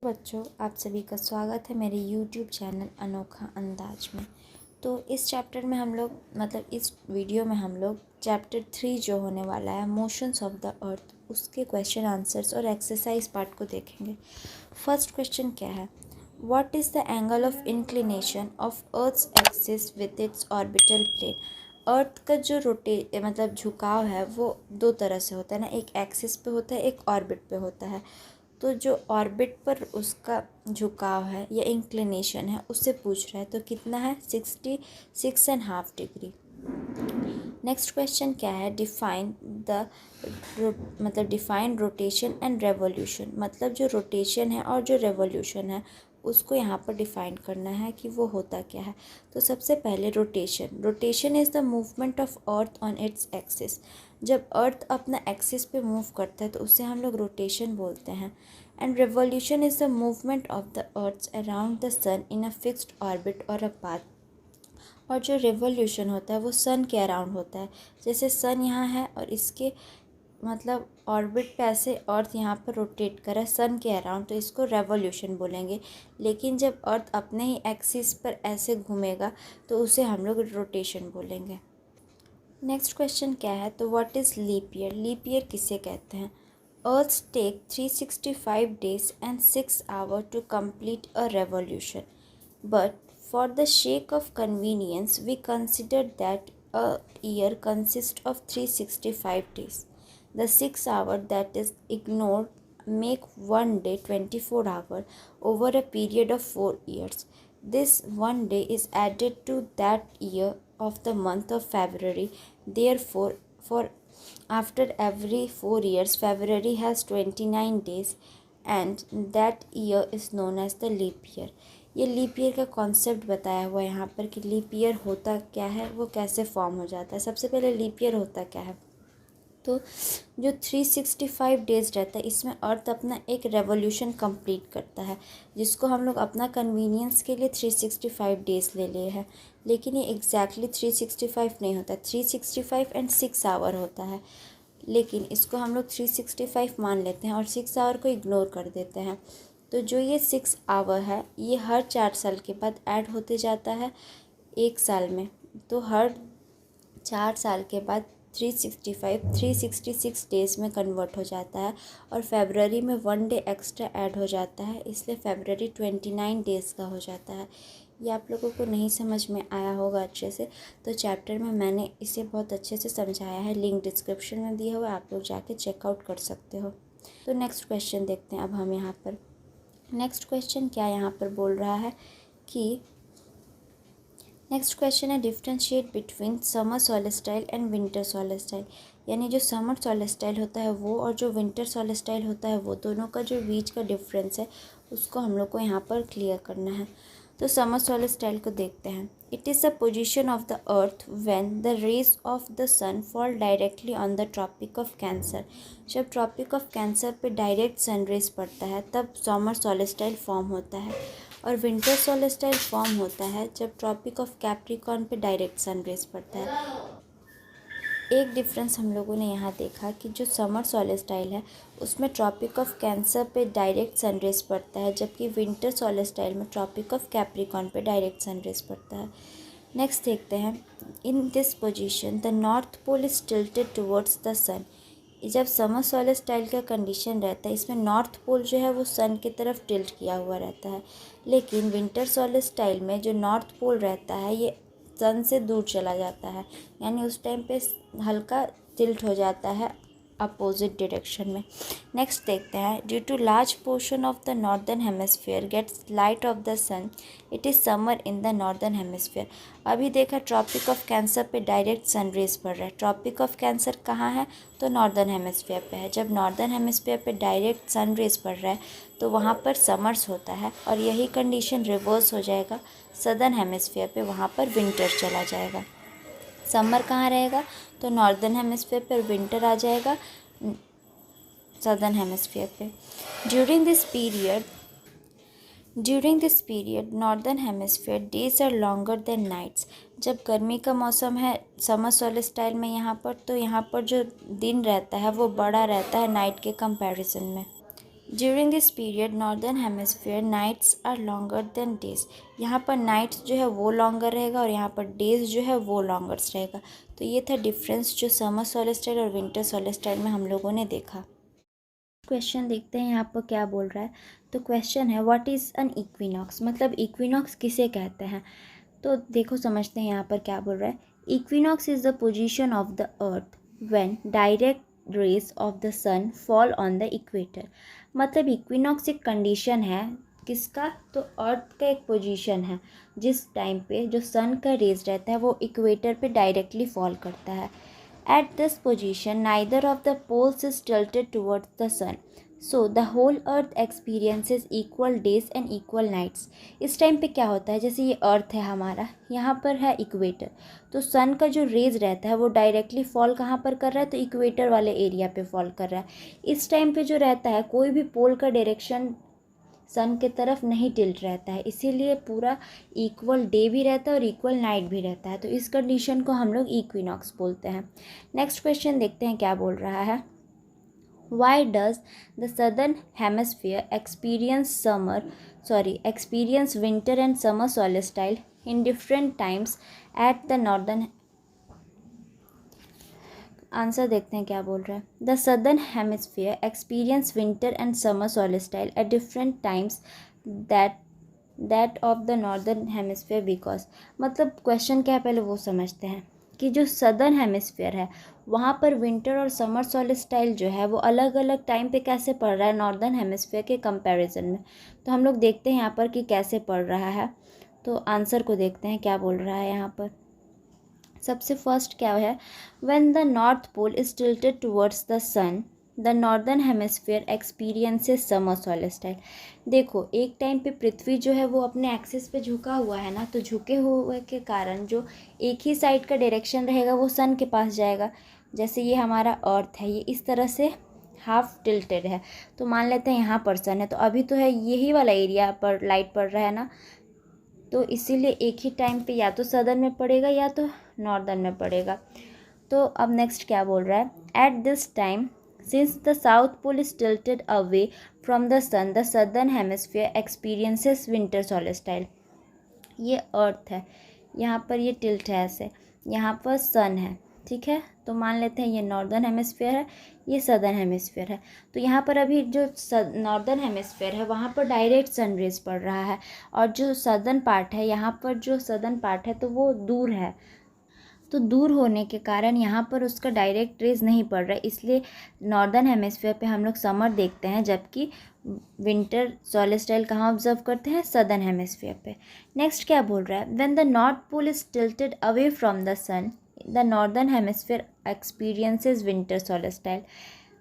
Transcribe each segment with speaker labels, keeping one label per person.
Speaker 1: बच्चों, आप सभी का स्वागत है मेरे YouTube चैनल अनोखा अंदाज में। तो इस चैप्टर में हम लोग इस वीडियो में हम लोग चैप्टर 3 जो होने वाला है मोशंस ऑफ द अर्थ, उसके क्वेश्चन आंसर्स और एक्सरसाइज पार्ट को देखेंगे। फर्स्ट क्वेश्चन क्या है? What is the angle of inclination of earth's axis with its orbital plane. Earth का जो झुकाव है वो दो तरह से होता है ना, एक एक्सिस पे होता है, एक ऑर्बिट पे होता है। तो जो ऑर्बिट पर उसका झुकाव है या इंक्लिनेशन है उससे पूछ रहा है, तो कितना है? 66.5 डिग्री। नेक्स्ट क्वेश्चन क्या है? Define rotation and revolution. मतलब जो रोटेशन है और जो रेवोल्यूशन है उसको यहाँ पर डिफाइन करना है कि वो होता क्या है। तो सबसे पहले rotation is the movement of earth on its axis. जब अर्थ अपना एक्सिस पे मूव करता है तो उससे हम लोग रोटेशन बोलते हैं। And revolution is the movement of the earth around the sun in a fixed orbit और अ पाथ। और जो रेवोल्यूशन होता है वो सन के अराउंड होता है। जैसे सन यहाँ है और इसके ऑर्बिट पे ऐसे अर्थ यहाँ पर रोटेट करे सन के अराउंड, तो इसको रेवोल्यूशन बोलेंगे। लेकिन जब अर्थ अपने ही एक्सिस पर ऐसे घूमेगा तो उसे हम लोग रोटेशन बोलेंगे। नेक्स्ट क्वेश्चन क्या है? तो what is leap year. Leap year किसे कहते हैं? Earth take 365 days and 6 hours to complete a revolution, but for the sake of convenience we consider that a year consists of 365 days. The 6 hours that is ignored make one day 24 hours over a period of 4 years. This one day is added to that year of the month of February. Therefore, for after every 4 years, February has 29 days and that year is known as the leap year. ये leap year का concept बताया हुआ है यहाँ पर कि leap year होता क्या है, वो कैसे फॉर्म हो जाता है। सबसे पहले लीप ईयर होता क्या है? तो जो 365 डेज़ रहता है इसमें अर्थ अपना एक रेवोल्यूशन कंप्लीट करता है, जिसको हम लोग अपना कन्वीनियंस के लिए 365 डेज़ ले लिए हैं। लेकिन ये एग्जैक्टली 365 नहीं होता, 365 एंड 6 आवर होता है। लेकिन इसको हम लोग 365 मान लेते हैं और 6 आवर को इग्नोर कर देते हैं। तो जो ये 6 आवर है ये हर 4 साल के बाद ऐड होते जाता है एक साल में। तो हर 4 साल के बाद 366 डेज़ में कन्वर्ट हो जाता है और फेबररी में 1 डे एक्स्ट्रा ऐड हो जाता है, इसलिए फेबररी 29 डेज़ का हो जाता है। ये आप लोगों को नहीं समझ में आया होगा अच्छे से, तो चैप्टर में मैंने इसे बहुत अच्छे से समझाया है, लिंक डिस्क्रिप्शन में दिया हुआ है, आप लोग जाके चेकआउट कर सकते हो। तो नेक्स्ट क्वेश्चन देखते हैं अब हम यहाँ पर। नेक्स्ट क्वेश्चन क्या यहाँ पर बोल रहा है कि नेक्स्ट क्वेश्चन है differentiate between summer solstice and winter solstice. यानी जो समर सोलेस्टाइल होता है वो और जो विंटर सोलेस्टाइल होता है वो दोनों का जो बीच का डिफरेंस है उसको हम लोग को यहाँ पर क्लियर करना है। तो समर सोलेस्टाइल को देखते हैं। It is the position of the earth when the rays of the sun fall directly on the tropic of cancer. जब ट्रॉपिक ऑफ कैंसर पे डायरेक्ट सन रेज पड़ता है तब समर सोलेस्टाइल फॉर्म होता है। और विंटर सोलेस्टाइल फॉर्म होता है जब ट्रॉपिक ऑफ कैप्रिकॉर्न पे डायरेक्ट सन रेज पड़ता है। एक डिफरेंस हम लोगों ने यहाँ देखा कि जो समर सोलेस्टाइल है उसमें ट्रॉपिक ऑफ कैंसर पे डायरेक्ट सन रेज पड़ता है, जबकि विंटर सोलेस्टाइल में ट्रॉपिक ऑफ कैप्रिकॉर्न पे डायरेक्ट सन रेज पड़ता है। नेक्स्ट देखते हैं। In this position the north pole is tilted towards the sun. जब समर सोलेस्टाइल का कंडीशन रहता है इसमें नॉर्थ पोल जो है वो सन की तरफ टिल्ट किया हुआ रहता है, लेकिन विंटर सोलेस्टाइल में जो नॉर्थ पोल रहता है ये सन से दूर चला जाता है, यानी उस टाइम पे हल्का टिल्ट हो जाता है अपोजिट डायरेक्शन में। नेक्स्ट देखते हैं। Due to large portion of the northern hemisphere gets light of the sun, it is summer in the northern hemisphere. अभी देखा ट्रॉपिक ऑफ कैंसर पे डायरेक्ट सन रेज पड़ रहा है। ट्रॉपिक ऑफ कैंसर कहाँ है? तो नॉर्दर्न हेमिस्फीयर पे है। जब नॉर्दर्न हेमिस्फीयर पे डायरेक्ट सन रेज पड़ रहा है तो वहाँ पर समर्स होता है, और यही कंडीशन रिवर्स हो जाएगा सदर्न हेमिस्फीयर पे, वहाँ पर विंटर चला जाएगा। समर कहाँ रहेगा? तो नॉर्दर्न हेमिस्फीयर पर, विंटर आ जाएगा सदर्न हेमिस्फीयर पे। During this period northern hemisphere days are longer than nights. जब गर्मी का मौसम है समर सोलेस्टाइल में यहाँ पर, तो यहाँ पर जो दिन रहता है वो बड़ा रहता है नाइट के कंपैरिजन में। During this period northern hemisphere nights are longer than days. यहाँ पर नाइट्स जो है वो लॉन्गर रहेगा और यहाँ पर डेज जो है वो लॉन्गर्स रहेगा। तो ये था डिफरेंस जो समर सोलेस्टाइल और विंटर सोलेस्टाइल में हम लोगों ने देखा। क्वेश्चन देखते हैं यहाँ पर क्या बोल रहा है। तो क्वेश्चन है व्हाट इज़ एन इक्विनॉक्स, मतलब इक्विनॉक्स किसे कहते हैं। तो देखो समझते हैं यहाँ पर क्या बोल रहा है। Equinox is the position of the earth when direct rays of the sun fall on the equator. मतलब इक्विनॉक्स एक कंडीशन है किसका, तो अर्थ का एक पोजीशन है जिस टाइम पे जो सन का रेज रहता है वो इक्वेटर पे डायरेक्टली फॉल करता है। At this position neither of the poles is tilted towards the sun, so the whole earth experiences equal days and equal nights. इस टाइम पे क्या होता है, जैसे ये अर्थ है हमारा, यहाँ पर है इक्वेटर, तो सन का जो रेज रहता है वो डायरेक्टली फॉल कहाँ पर कर रहा है, तो इक्वेटर वाले एरिया पे फॉल कर रहा है। इस टाइम पे जो रहता है कोई भी पोल का डायरेक्शन सन के तरफ नहीं टिल्ट रहता है, इसीलिए पूरा इक्वल डे भी रहता है और इक्वल नाइट भी रहता है। तो इस कंडीशन को हम लोग इक्विनॉक्स बोलते हैं। नेक्स्ट क्वेश्चन देखते हैं क्या बोल रहा है। Why does the southern hemisphere experience winter and summer solstice in different times at the northern? Answer देखते हैं क्या बोल रहा है। The southern hemisphere experience winter and summer solstice at different times that of the northern hemisphere because. मतलब question क्या है पहले वो समझते हैं कि जो सदर्न हेमिस्फीयर है वहाँ पर विंटर और समर सोलिस्टाइल जो है वो अलग अलग टाइम पे कैसे पड़ रहा है नॉर्दर्न हेमिस्फीयर के कंपैरिजन में। तो हम लोग देखते हैं यहाँ पर कि कैसे पड़ रहा है। तो आंसर को देखते हैं क्या बोल रहा है यहाँ पर। सबसे फर्स्ट क्या है, when the north pole is tilted towards the sun the northern hemisphere experiences summer solstice. देखो एक टाइम पे पृथ्वी जो है वो अपने एक्सिस पे झुका हुआ है ना, तो झुके हुए के कारण जो एक ही साइड का डायरेक्शन रहेगा वो सन के पास जाएगा। जैसे ये हमारा अर्थ है, ये इस तरह से हाफ टिल्टेड है, तो मान लेते हैं यहाँ पर सन है, तो अभी तो है यही वाला एरिया पर लाइट पड़ रहा है ना, तो इसीलिए एक ही टाइम पे या तो सदर्न में पड़ेगा या तो नॉर्दर्न में पड़ेगा। तो अब नेक्स्ट क्या बोल रहा है, at this time since the south pole is tilted away from the sun the southern hemisphere experiences winter solstice. ये अर्थ है, यहाँ पर ये टिल्ट है ऐसे, यहाँ पर सन है, ठीक है, तो मान लेते हैं ये नॉर्दर्न हेमिस्फीयर है, ये सदर्न हेमिस्फीयर है। तो यहाँ पर अभी जो नॉर्दर्न हेमिस्फीयर है वहाँ पर डायरेक्ट सन रेज पड़ रहा है, और जो सदर्न पार्ट है यहाँ पर जो सदर्न पार्ट है तो वो दूर है, तो दूर होने के कारण यहाँ पर उसका डायरेक्ट रेज नहीं पड़ रहा है, इसलिए नॉर्दर्न हेमिस्फीयर पे हम लोग समर देखते हैं, जबकि विंटर सोलिस्टाइल कहाँ ऑब्जर्व करते हैं, सदर्न हेमिस्फीयर पे। नेक्स्ट क्या बोल रहा है, when the north pole is tilted away from the sun the northern hemisphere experiences winter solstice.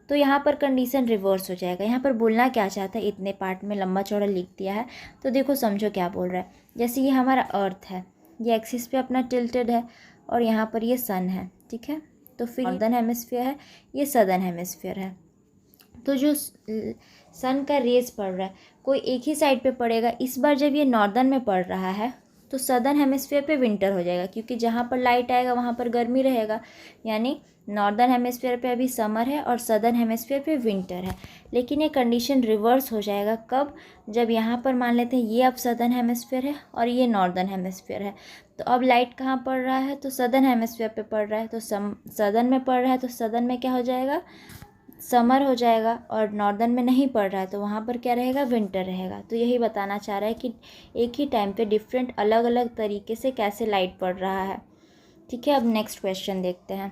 Speaker 1: तो यहाँ पर कंडीशन रिवर्स हो जाएगा। यहाँ पर बोलना क्या चाहता है, इतने पार्ट में लंबा चौड़ा लिख दिया है, तो देखो समझो क्या बोल रहा है। जैसे ये हमारा अर्थ है, ये एक्सिस पे अपना टिल्टेड है, और यहाँ पर ये सन है, ठीक है, तो फिर नॉर्दर्न हेमिस्फीयर है, ये सदर्न हेमिस्फीयर है। तो जो सन का रेज पड़ रहा है कोई एक ही साइड पे पड़ेगा, इस बार जब ये नॉर्दर्न में पड़ रहा है तो सदर्न हेमिस्फीयर पे विंटर हो जाएगा, क्योंकि जहाँ पर लाइट आएगा वहाँ पर गर्मी रहेगा, यानी नॉर्दर्न हेमिस्फीयर पे अभी समर है और सदर्न हेमिस्फीयर पे विंटर है। लेकिन ये कंडीशन रिवर्स हो जाएगा कब, जब यहाँ पर मान लेते हैं ये अब सदर्न हेमिस्फीयर है और ये नॉर्दर्न हेमिस्फीयर है, तो अब लाइट कहाँ पड़ रहा है, तो सदर्न हेमिस्फीयर पे पड़ रहा है, तो सदर्न में पड़ रहा है, तो सदर्न में क्या हो जाएगा, समर हो जाएगा, और नॉर्दर्न में नहीं पड़ रहा है तो वहाँ पर क्या रहेगा, विंटर रहेगा। तो यही बताना चाह रहा है कि एक ही टाइम पे डिफरेंट अलग अलग तरीके से कैसे लाइट पड़ रहा है, ठीक है। अब नेक्स्ट क्वेश्चन देखते हैं।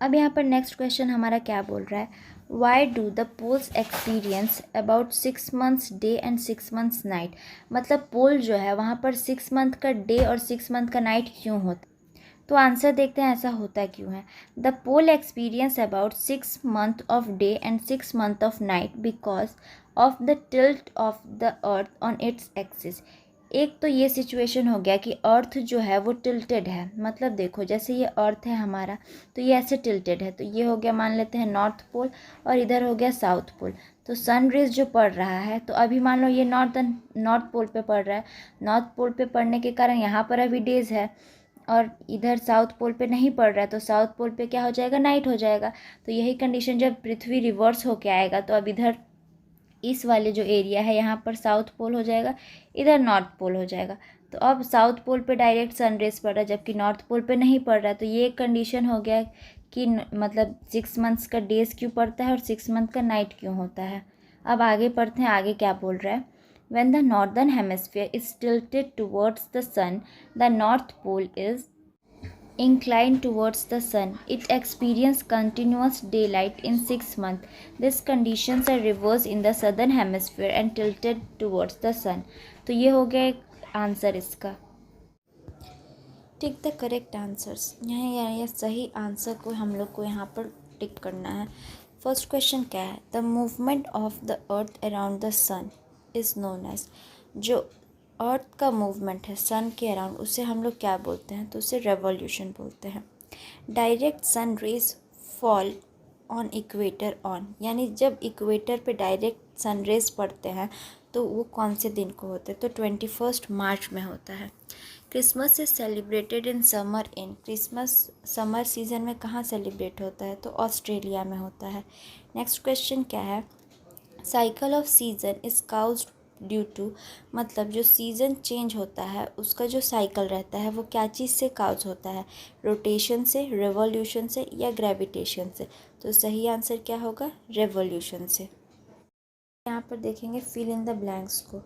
Speaker 1: अब यहाँ पर नेक्स्ट क्वेश्चन हमारा क्या बोल रहा है, why do the poles experience about 6 months day and 6 months night. मतलब पोल जो है वहाँ पर 6 month का डे और 6 month का नाइट क्यों होता है। तो आंसर देखते हैं ऐसा होता क्यों है। The pole experience about 6 month of day and 6 month of night because of the tilt of the earth on its axis. एक तो ये सिचुएशन हो गया कि अर्थ जो है वो टिल्टेड है, मतलब देखो जैसे ये अर्थ है हमारा, तो ये ऐसे टिल्टेड है, तो ये हो गया मान लेते हैं नॉर्थ पोल, और इधर हो गया साउथ पोल। तो सन रेज जो पड़ रहा है, तो अभी मान लो ये नॉर्थ पोल पे पड़ रहा है, नॉर्थ पोल पे पड़ने के कारण यहाँ पर अभी डेज है, और इधर साउथ पोल पे नहीं पड़ रहा है, तो साउथ पोल पे क्या हो जाएगा, नाइट हो जाएगा। तो यही कंडीशन जब पृथ्वी रिवर्स होके आएगा तो अब इधर इस वाले जो एरिया है यहाँ पर साउथ पोल हो जाएगा, इधर नॉर्थ पोल हो जाएगा। तो अब साउथ पोल पे डायरेक्ट सन रेज पड़ रहा है जबकि नॉर्थ पोल पे नहीं पड़ रहा है, तो ये एक कंडीशन हो गया कि मतलब 6 मंथ्स का डेज क्यों पड़ता है और 6 मंथ का नाइट क्यों होता है। अब आगे पढ़ते हैं, आगे क्या बोल रहा है। When the northern hemisphere is tilted towards the sun, the north pole is inclined towards the sun. It experiences continuous daylight in 6 months. These conditions are reversed in the southern hemisphere and tilted towards the sun. तो ये हो गया एक answer इसका। Tick the correct answers. यहाँ सही answer को हम लोग को यहाँ पर टिक करना है। फर्स्ट क्वेश्चन क्या है, the movement of the earth around the sun is known as, जो अर्थ का मूवमेंट है सन के अराउंड उसे हम लोग क्या बोलते हैं, तो उसे रेवोल्यूशन बोलते हैं। Direct sun rays fall on equator on, यानी जब इक्वेटर पे डायरेक्ट सन रेज पड़ते हैं तो वो कौन से दिन को होते हैं, तो 21 मार्च में होता है। Christmas is celebrated in summer in, Christmas summer season में कहाँ सेलिब्रेट होता है, तो ऑस्ट्रेलिया में होता है। नेक्स्ट क्वेश्चन क्या है, cycle of season is caused due to, मतलब जो सीज़न चेंज होता है उसका जो साइकिल रहता है वो क्या चीज़ से काउज होता है, रोटेशन से, रेवोल्यूशन से या ग्रेविटेशन से। तो सही आंसर क्या होगा, रेवोल्यूशन से। यहाँ पर देखेंगे फिल इन द ब्लैंक्स को।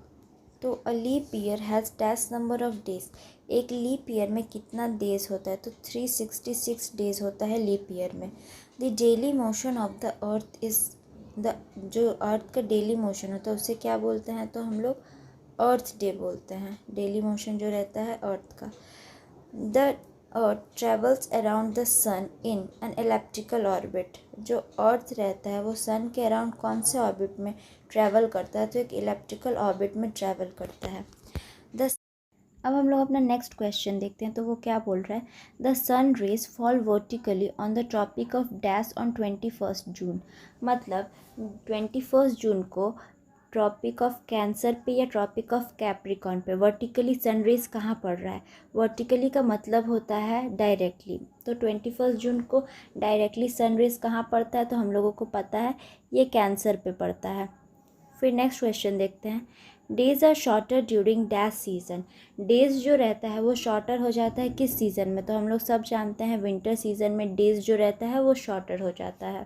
Speaker 1: तो a leap year has dash number of days, एक लीप ईयर में कितना डेज होता है, तो 366 डेज होता है लीप ईयर में। The daily motion of the earth is the, जो अर्थ का डेली मोशन होता है उसे क्या बोलते हैं, तो हम लोग अर्थ डे बोलते हैं, डेली मोशन जो रहता है अर्थ का। The earth travels around the sun in an elliptical orbit, जो अर्थ रहता है वो सन के अराउंड कौन से ऑर्बिट में ट्रैवल करता है, तो एक इलेप्टिकल ऑर्बिट में ट्रैवल करता है। अब हम लोग अपना नेक्स्ट क्वेश्चन देखते हैं, तो वो क्या बोल रहा है, the sun rays fall vertically on the tropic of dash on 21 June, मतलब 21 जून को ट्रॉपिक ऑफ कैंसर पे या ट्रॉपिक ऑफ कैप्रिकॉर्न पे वर्टिकली सन रेज कहाँ पड़ रहा है। वर्टिकली का मतलब होता है डायरेक्टली, तो 21 जून को डायरेक्टली सन रेज कहाँ पड़ता है, तो हम लोगों को पता है ये कैंसर पे पड़ता है। फिर नेक्स्ट क्वेश्चन देखते हैं, days are shorter during dash season, days जो रहता है वो शॉर्टर हो जाता है किस सीज़न में, तो हम लोग सब जानते हैं विंटर सीजन में डेज जो रहता है वो शॉर्टर हो जाता है।